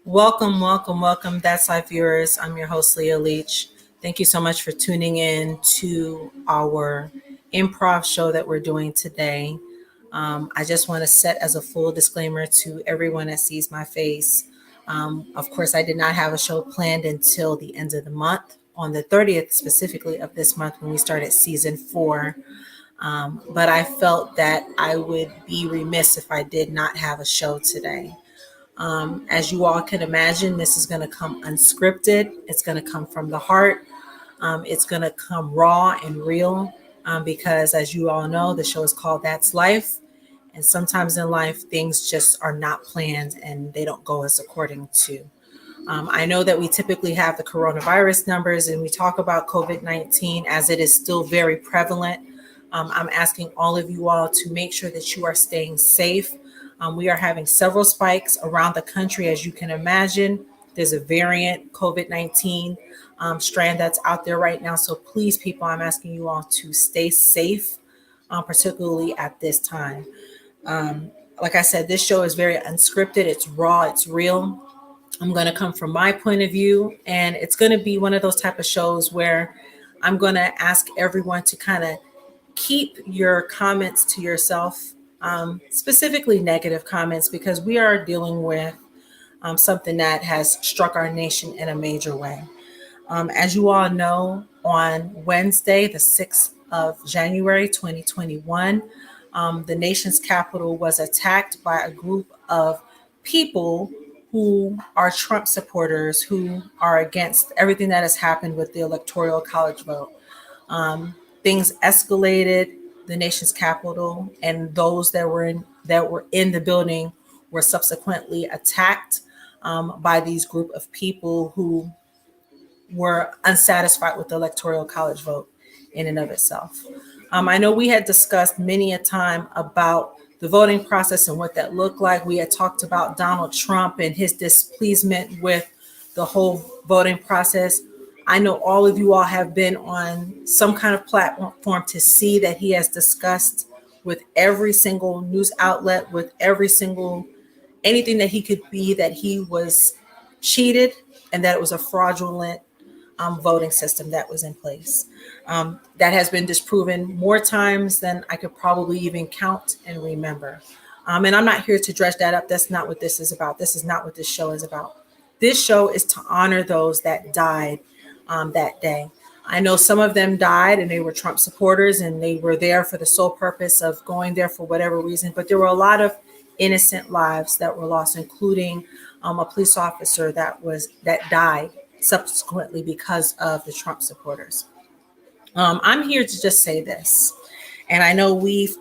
Welcome, welcome, welcome. That's Life viewers. I'm your host, Leah Leach. Thank you so much for tuning in to our improv show that we're doing today. I just want to set as a full disclaimer to everyone that sees my face. Of course, I did not have a show planned until the end of the month, on the 30th specifically of this month when we started season 4. But I felt that I would be remiss if I did not have a show today. As you all can imagine, this is going to come unscripted. It's going to come from the heart. It's going to come raw and real because, as you all know, the show is called That's Life. And sometimes in life, things just are not planned and they don't go as according to. I know that we typically have the coronavirus numbers and we talk about COVID-19 as it is still very prevalent. I'm asking all of you all to make sure that you are staying safe. We are having several spikes around the country, as you can imagine. There's a variant COVID-19 strand that's out there right now. So please, people, I'm asking you all to stay safe, particularly at this time. Like I said, this show is very unscripted. It's raw. It's real. I'm going to come from my point of view, and it's going to be one of those type of shows where I'm going to ask everyone to kind of keep your comments to yourself. Specifically negative comments, because we are dealing with something that has struck our nation in a major way. As you all know, on Wednesday, the 6th of January, 2021, the nation's capital was attacked by a group of people who are Trump supporters, who are against everything that has happened with the Electoral College vote. Things escalated. The nation's capital, and those that were in the building were subsequently attacked by these group of people who were unsatisfied with the Electoral College vote in and of itself. I know we had discussed many a time about the voting process and what that looked like. We had talked about Donald Trump and his displeasement with the whole voting process. I know all of you all have been on some kind of platform to see that he has discussed with every single news outlet, with every single anything that he could be, that he was cheated and that it was a fraudulent voting system that was in place. That has been disproven more times than I could probably even count and remember. And I'm not here to dredge that up. That's not what this is about. This is not what this show is about. This show is to honor those that died that day. I know some of them died and they were Trump supporters and they were there for the sole purpose of going there for whatever reason, but there were a lot of innocent lives that were lost, including a police officer that died subsequently because of the Trump supporters. I'm here to just say this, and I know we've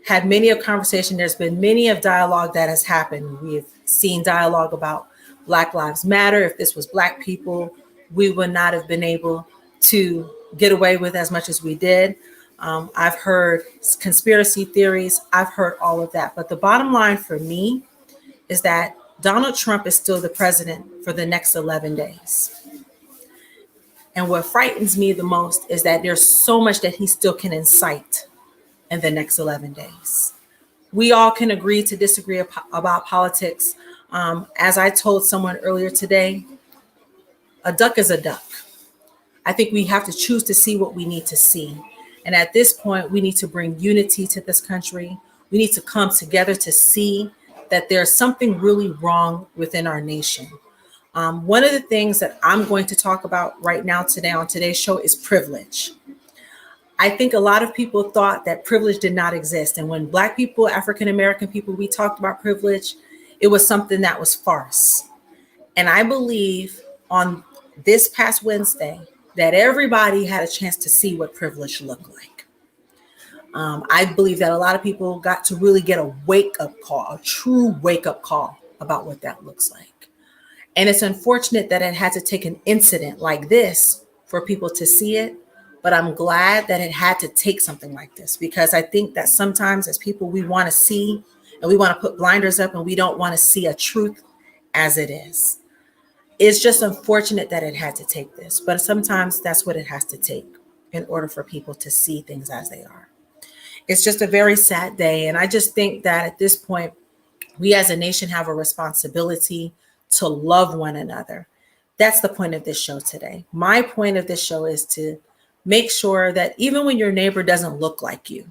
had many a conversation. There's been many of dialogue that has happened. We've seen dialogue about Black Lives Matter. If this was Black people, we would not have been able to get away with as much as we did. I've heard conspiracy theories. I've heard all of that. But the bottom line for me is that Donald Trump is still the president for the next 11 days. And what frightens me the most is that there's so much that he still can incite in the next 11 days. We all can agree to disagree about politics. As I told someone earlier today, a duck is a duck. I think we have to choose to see what we need to see. And at this point, we need to bring unity to this country. We need to come together to see that there's something really wrong within our nation. One of the things that I'm going to talk about right now today on today's show is privilege. I think a lot of people thought that privilege did not exist. And when Black people, African-American people, we talked about privilege, it was something that was farce. And I believe on this past Wednesday that everybody had a chance to see what privilege looked like. I believe that a lot of people got to really get a wake-up call, a true wake-up call about what that looks like. And it's unfortunate that it had to take an incident like this for people to see it. But I'm glad that it had to take something like this, because I think that sometimes as people, we want to see and we want to put blinders up and we don't want to see a truth as it is. It's just unfortunate that it had to take this, but sometimes that's what it has to take in order for people to see things as they are. It's just a very sad day. And I just think that at this point, we as a nation have a responsibility to love one another. That's the point of this show today. My point of this show is to make sure that even when your neighbor doesn't look like you,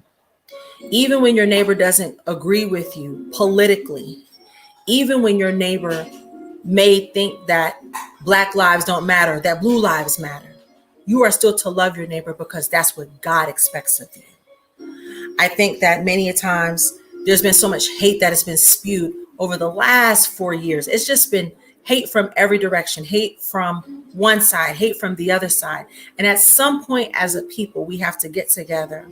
even when your neighbor doesn't agree with you politically, even when your neighbor may think that Black lives don't matter, that blue lives matter, you are still to love your neighbor because that's what God expects of you. I think that many a times there's been so much hate that has been spewed over the last 4 years. It's just been hate from every direction, hate from one side, hate from the other side. And at some point as a people, we have to get together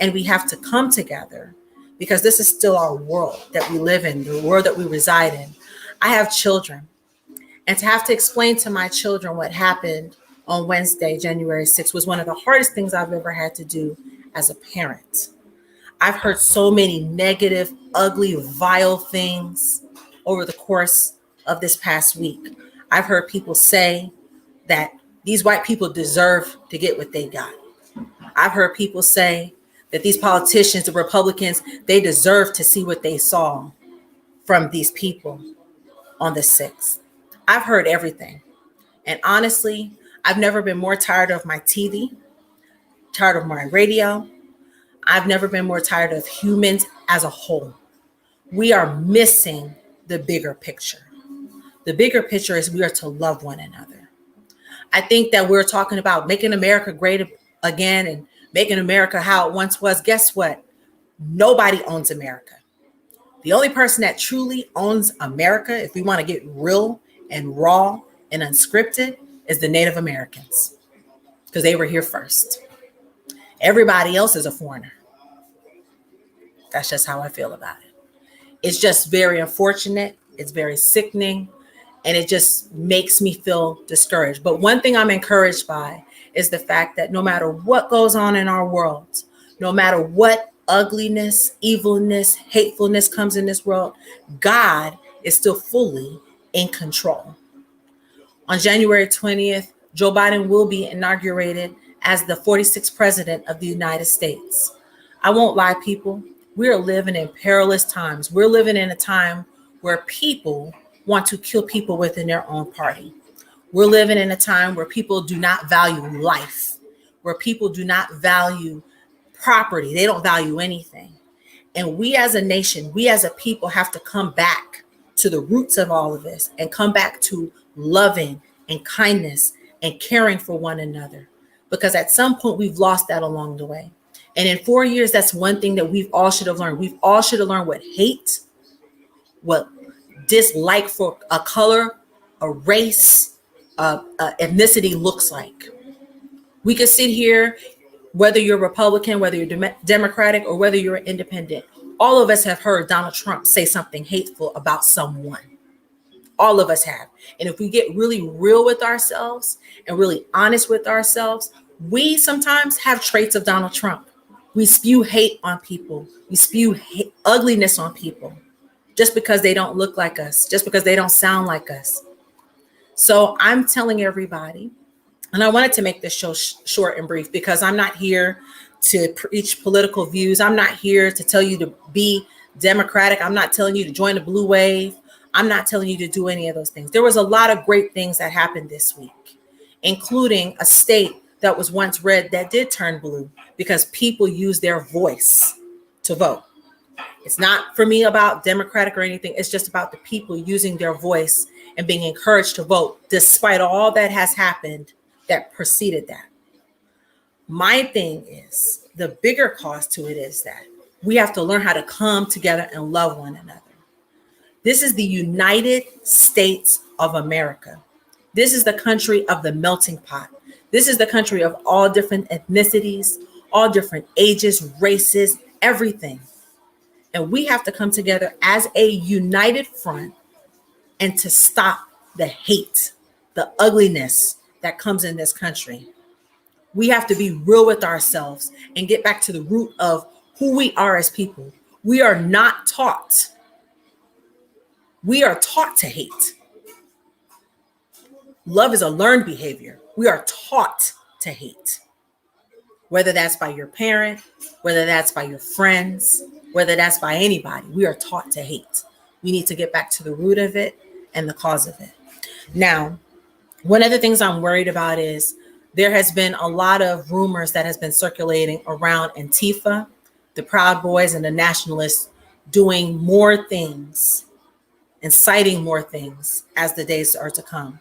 and we have to come together because this is still our world that we live in, the world that we reside in. I have children, and to have to explain to my children what happened on Wednesday, January 6th, was one of the hardest things I've ever had to do as a parent. I've heard so many negative, ugly, vile things over the course of this past week. I've heard people say that these white people deserve to get what they got. I've heard people say that these politicians, the Republicans, they deserve to see what they saw from these people on the 6th. I've heard everything. And honestly, I've never been more tired of my TV, tired of my radio. I've never been more tired of humans as a whole. We are missing the bigger picture. The bigger picture is we are to love one another. I think that we're talking about making America great again and making America how it once was. Guess what? Nobody owns America. The only person that truly owns America, if we want to get real and raw and unscripted, is the Native Americans because they were here first. Everybody else is a foreigner. That's just how I feel about it. It's just very unfortunate. It's very sickening. And it just makes me feel discouraged. But one thing I'm encouraged by is the fact that no matter what goes on in our world, no matter what ugliness, evilness, hatefulness comes in this world, God is still fully in control. On January 20th, Joe Biden will be inaugurated as the 46th president of the United States. I won't lie, people. We are living in perilous times. We're living in a time where people want to kill people within their own party. We're living in a time where people do not value life, where people do not value property. They don't value anything. And we as a nation, we as a people have to come back to the roots of all of this and come back to loving and kindness and caring for one another. Because at some point we've lost that along the way. And in 4 years, that's one thing that we've all should have learned. We've all should have learned what hate, what dislike for a color, a race, ethnicity looks like. We could sit here, whether you're Republican, whether you're Democratic, or whether you're independent. All of us have heard Donald Trump say something hateful about someone. All of us have. And if we get really real with ourselves and really honest with ourselves, we sometimes have traits of Donald Trump. We spew hate on people. We spew ugliness on people just because they don't look like us, just because they don't sound like us. So I'm telling everybody, and I wanted to make this show short and brief because I'm not here to preach political views. I'm not here to tell you to be Democratic. I'm not telling you to join the blue wave. I'm not telling you to do any of those things. There was a lot of great things that happened this week, including a state that was once red that did turn blue because people used their voice to vote. It's not for me about Democratic or anything. It's just about the people using their voice and being encouraged to vote despite all that has happened that preceded that. My thing is, the bigger cost to it is that we have to learn how to come together and love one another. This is the United States of America. This is the country of the melting pot. This is the country of all different ethnicities, all different ages, races, everything. And we have to come together as a united front and to stop the hate, the ugliness that comes in this country. We have to be real with ourselves and get back to the root of who we are as people. We are not taught. We are taught to hate. Love is a learned behavior. We are taught to hate. whether that's by your parent, whether that's by your friends, whether that's by anybody. We are taught to hate. We need to get back to the root of it and the cause of it. Now, one of the things I'm worried about is there has been a lot of rumors that has been circulating around Antifa, the Proud Boys, and the Nationalists doing more things, inciting more things as the days are to come.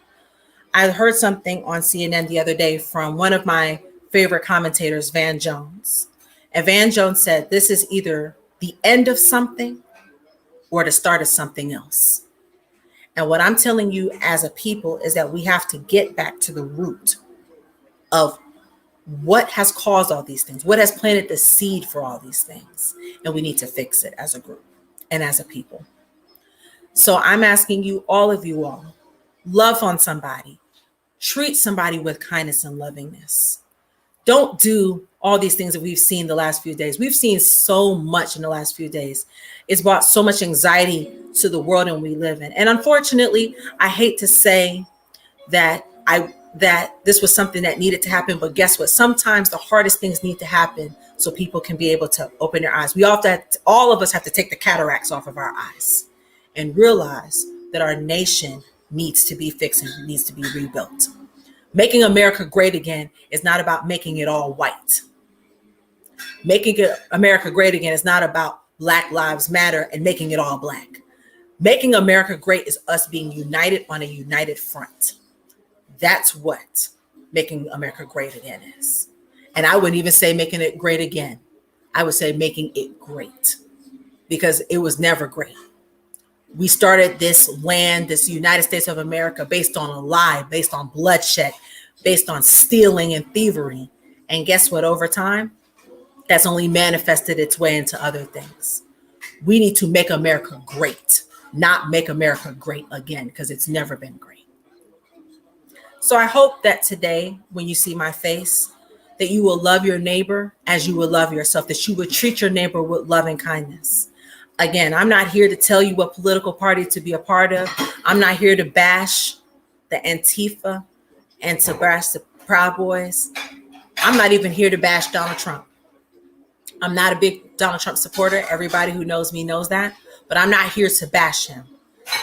I heard something on CNN the other day from one of my favorite commentators, Van Jones. And Van Jones said, this is either the end of something or the start of something else. And what I'm telling you as a people is that we have to get back to the root of what has caused all these things, what has planted the seed for all these things. And we need to fix it as a group and as a people. So I'm asking you, all of you all, love on somebody, treat somebody with kindness and lovingness. Don't do all these things that we've seen the last few days. We've seen so much in the last few days. It's brought so much anxiety to the world and we live in. And unfortunately, I hate to say that this was something that needed to happen, but guess what? Sometimes the hardest things need to happen so people can be able to open their eyes. All of us have to take the cataracts off of our eyes and realize that our nation needs to be fixed and needs to be rebuilt. Making America great again is not about making it all white. Making America great again is not about Black Lives Matter and making it all Black. Making America great is us being united on a united front. That's what making America great again is. And I wouldn't even say making it great again. I would say making it great, because it was never great. We started this land, this United States of America, based on a lie, based on bloodshed, based on stealing and thievery. And guess what? Over time, that's only manifested its way into other things. We need to make America great, not make America great again, because it's never been great. So I hope that today, when you see my face, that you will love your neighbor as you would love yourself, that you would treat your neighbor with love and kindness. Again, I'm not here to tell you what political party to be a part of. I'm not here to bash the Antifa and to bash the Proud Boys. I'm not even here to bash Donald Trump. I'm not a big Donald Trump supporter. Everybody who knows me knows that. But I'm not here to bash him.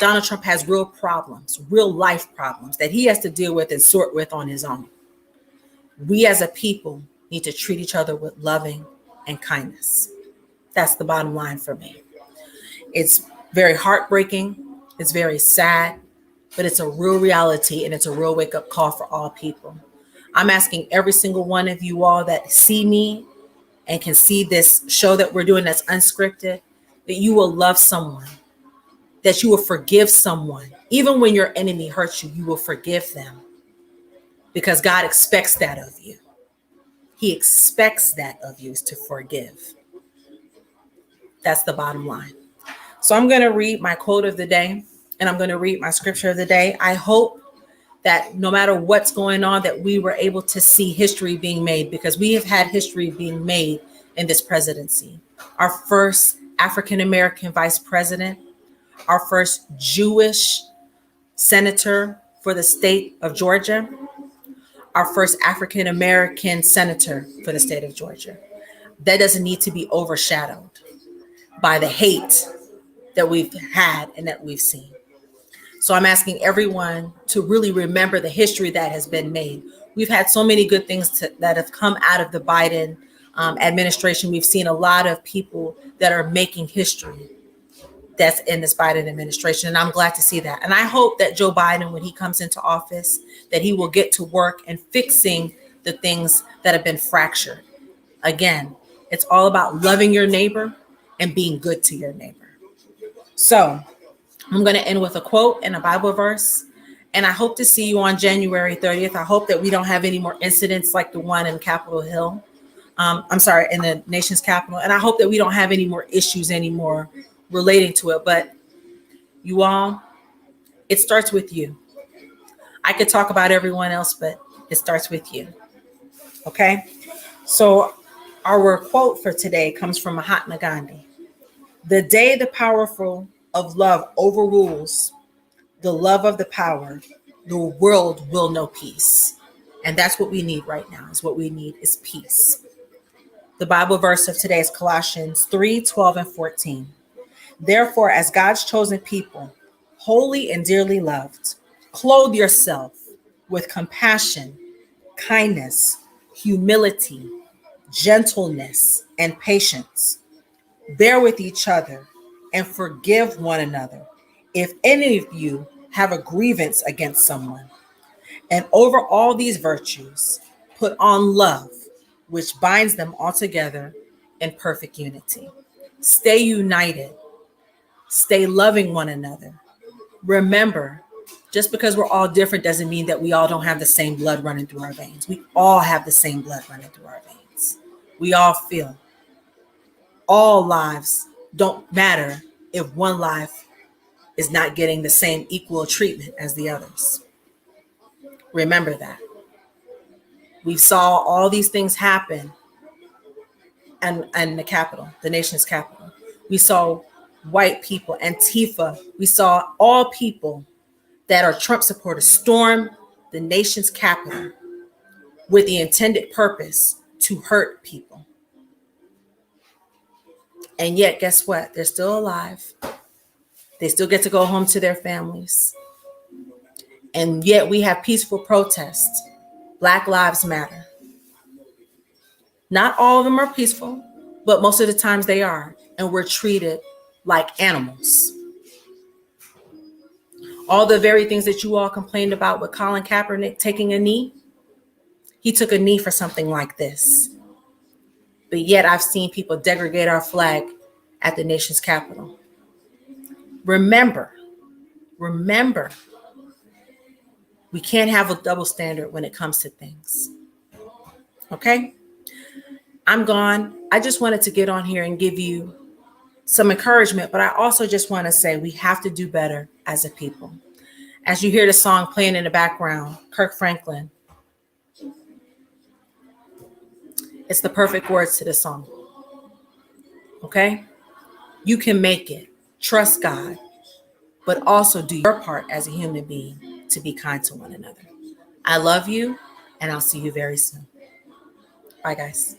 Donald Trump has real problems, real life problems that he has to deal with and sort with on his own. We as a people need to treat each other with loving and kindness. That's the bottom line for me. It's very heartbreaking. It's very sad, but it's a real reality and it's a real wake-up call for all people. I'm asking every single one of you all that see me and can see this show that we're doing that's unscripted, that you will love someone, that you will forgive someone. Even when your enemy hurts you, you will forgive them, because God expects that of you. He expects that of you, is to forgive. That's the bottom line. So I'm going to read my quote of the day and I'm going to read my scripture of the day. I hope that no matter what's going on, that we were able to see history being made, because we have had history being made in this presidency. Our first African-American vice president, our first Jewish senator for the state of Georgia, our first African-American senator for the state of Georgia. That doesn't need to be overshadowed by the hate that we've had and that we've seen. So I'm asking everyone to really remember the history that has been made. We've had so many good things that have come out of the Biden administration. We've seen a lot of people that are making history that's in this Biden administration. And I'm glad to see that. And I hope that Joe Biden, when he comes into office, that he will get to work and fixing the things that have been fractured. Again, it's all about loving your neighbor and being good to your neighbor. So I'm going to end with a quote and a Bible verse. And I hope to see you on January 30th. I hope that we don't have any more incidents like the one in Capitol Hill. In the nation's capital. And I hope that we don't have any more issues anymore relating to it. But you all, it starts with you. I could talk about everyone else, but it starts with you. Okay? So our quote for today comes from Mahatma Gandhi. The day the powerful of love overrules the love of the power, the world will know peace. And that's what we need right now. Is what we need is peace. The Bible verse of today is Colossians 3:12 and 14. Therefore, as God's chosen people, holy and dearly loved, clothe yourself with compassion, kindness, humility, gentleness, and patience. Bear with each other and forgive one another if any of you have a grievance against someone. And over all these virtues, put on love, which binds them all together in perfect unity. Stay united, stay loving one another. Remember, just because we're all different doesn't mean that we all don't have the same blood running through our veins. We all have the same blood running through our veins. We all feel. All lives don't matter if one life is not getting the same equal treatment as the others. Remember that. We saw all these things happen and the capital, the nation's capital. We saw white people, Antifa. We saw all people that are Trump supporters storm the nation's capital with the intended purpose to hurt people. And yet, guess what? They're still alive. They still get to go home to their families. And yet we have peaceful protests. Black Lives Matter. Not all of them are peaceful, but most of the times they are. And we're treated like animals. All the very things that you all complained about with Colin Kaepernick taking a knee, he took a knee for something like this. But yet I've seen people degrade our flag at the nation's capital. Remember, we can't have a double standard when it comes to things. Okay? I'm gone. I just wanted to get on here and give you some encouragement, but I also just want to say we have to do better as a people. As you hear the song playing in the background, Kirk Franklin, it's the perfect words to the song. Okay? You can make it. Trust God, but also do your part as a human being to be kind to one another. I love you, and I'll see you very soon. Bye, guys.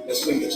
Let's